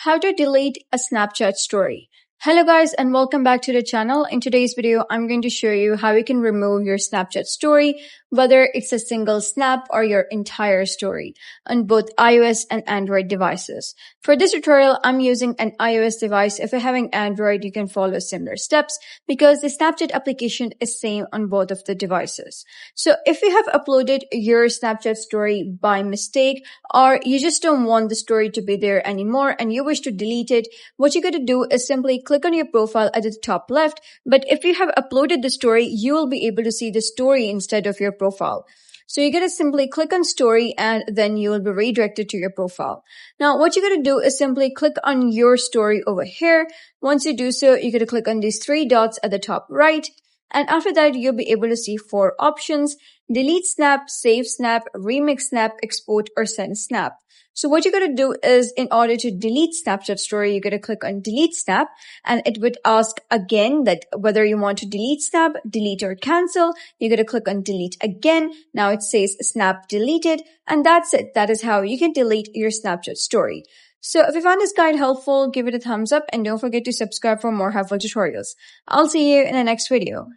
How to delete a Snapchat story. Hello guys and welcome back to the channel. In today's video, I'm going to show you how you can remove your Snapchat story, whether it's a single snap or your entire story on both iOS and Android devices. For this tutorial, I'm using an iOS device. If you're having Android, you can follow similar steps because the Snapchat application is same on both of the devices. So if you have uploaded your Snapchat story by mistake or you just don't want the story to be there anymore and you wish to delete it, what you got to do is simply click on your profile at the top left. But if you have uploaded the story, you will be able to see the story instead of your profile. So you're going to simply click on story and then you will be redirected to your profile. Now, what you're going to do is simply click on your story over here. Once you do so, you're going to click on these three dots at the top right. And after that, you'll be able to see four options: delete snap, save snap, remix snap, export, or send snap. So what you're going to do is, in order to delete Snapchat story, you're going to click on delete snap, and it would ask again that whether you want to delete snap, delete or cancel. You're going to click on delete again. Now it says snap deleted, and that's it. That is how you can delete your Snapchat story. So if you found this guide helpful, give it a thumbs up and don't forget to subscribe for more helpful tutorials. I'll see you in the next video.